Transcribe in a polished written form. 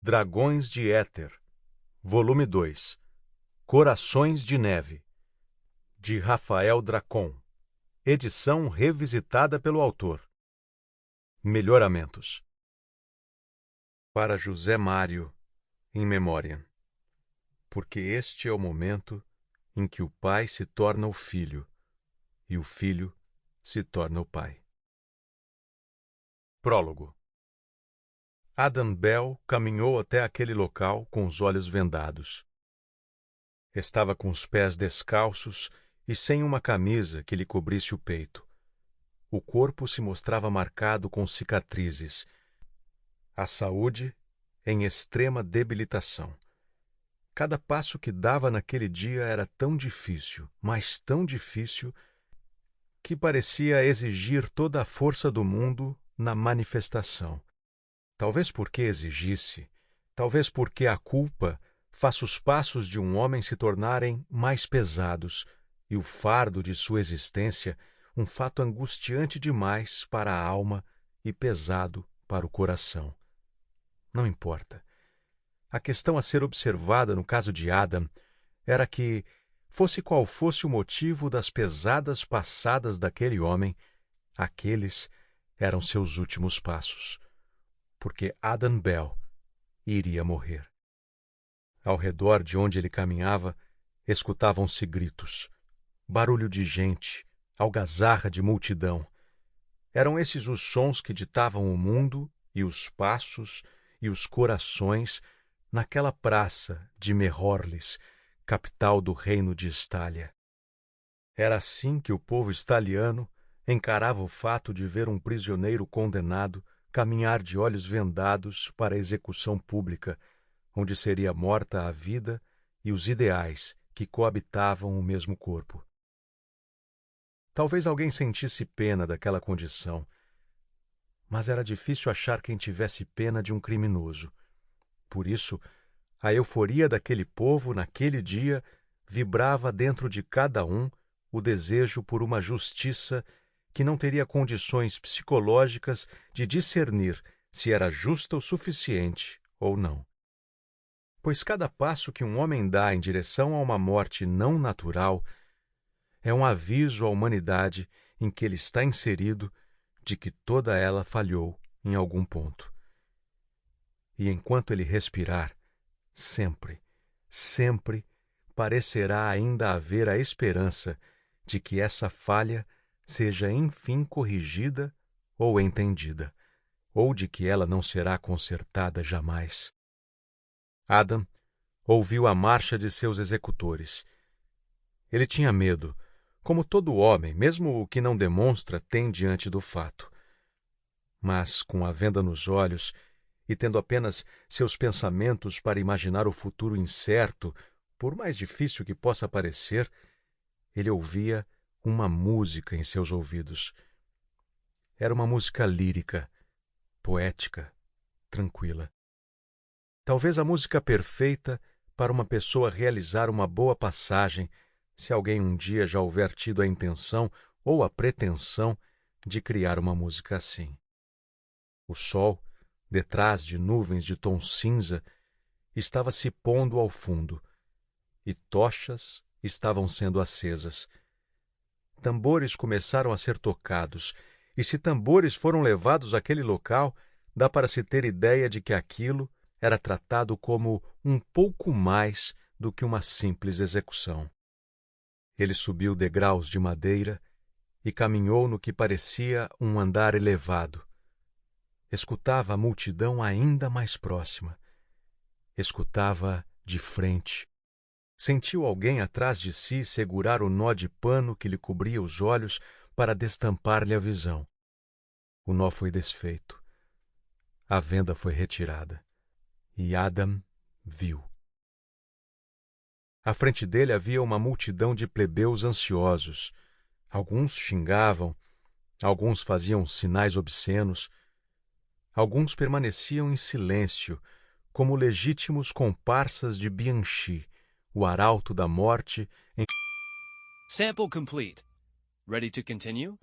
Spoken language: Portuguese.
Dragões de Éter, Volume 2, Corações de Neve, de Rafael Dracon, edição revisitada pelo autor. Melhoramentos. Para José Mário, in memoriam, porque este é o momento em que o pai se torna o filho e o filho se torna o pai. Prólogo. Adam Bell caminhou até aquele local com os olhos vendados. Estava com os pés descalços e sem uma camisa que lhe cobrisse o peito. O corpo se mostrava marcado com cicatrizes. A saúde em extrema debilitação. Cada passo que dava naquele dia era tão difícil, mas tão difícil, que parecia exigir toda a força do mundo na manifestação. Talvez porque exigisse, talvez porque a culpa faça os passos de um homem se tornarem mais pesados e o fardo de sua existência um fato angustiante demais para a alma e pesado para o coração. Não importa. A questão a ser observada no caso de Adam era que, fosse qual fosse o motivo das pesadas passadas daquele homem, aqueles eram seus últimos passos. Porque Adam Bell iria morrer. Ao redor de onde ele caminhava, escutavam-se gritos, barulho de gente, algazarra de multidão. Eram esses os sons que ditavam o mundo e os passos e os corações naquela praça de Mehorlis, capital do reino de Estália. Era assim que o povo estaliano encarava o fato de ver um prisioneiro condenado caminhar de olhos vendados para a execução pública, onde seria morta a vida e os ideais que coabitavam o mesmo corpo. Talvez alguém sentisse pena daquela condição, mas era difícil achar quem tivesse pena de um criminoso. Por isso, a euforia daquele povo naquele dia vibrava dentro de cada um o desejo por uma justiça que não teria condições psicológicas de discernir se era justa o suficiente ou não. Pois cada passo que um homem dá em direção a uma morte não natural é um aviso à humanidade em que ele está inserido de que toda ela falhou em algum ponto. E enquanto ele respirar, sempre, sempre parecerá ainda haver a esperança de que essa falha seja enfim corrigida ou entendida, ou de que ela não será consertada jamais. Adam ouviu a marcha de seus executores. Ele tinha medo, como todo homem, mesmo o que não demonstra, tem diante do fato. Mas, com a venda nos olhos e tendo apenas seus pensamentos para imaginar o futuro incerto, por mais difícil que possa parecer, ele ouvia uma música em seus ouvidos. Era uma música lírica, poética, tranquila. Talvez a música perfeita para uma pessoa realizar uma boa passagem, se alguém um dia já houver tido a intenção ou a pretensão de criar uma música assim. O sol, detrás de nuvens de tom cinza, estava se pondo ao fundo, e tochas estavam sendo acesas. Tambores começaram a ser tocados, e se tambores foram levados àquele local, dá para se ter ideia de que aquilo era tratado como um pouco mais do que uma simples execução. Ele subiu degraus de madeira e caminhou no que parecia um andar elevado. Escutava a multidão ainda mais próxima. Escutava de frente. Sentiu alguém atrás de si segurar o nó de pano que lhe cobria os olhos para destampar-lhe a visão. O nó foi desfeito. A venda foi retirada. E Adam viu. À frente dele havia uma multidão de plebeus ansiosos. Alguns xingavam, alguns faziam sinais obscenos, alguns permaneciam em silêncio, como legítimos comparsas de Bianchi, o arauto da morte, Sample complete. Ready to continue?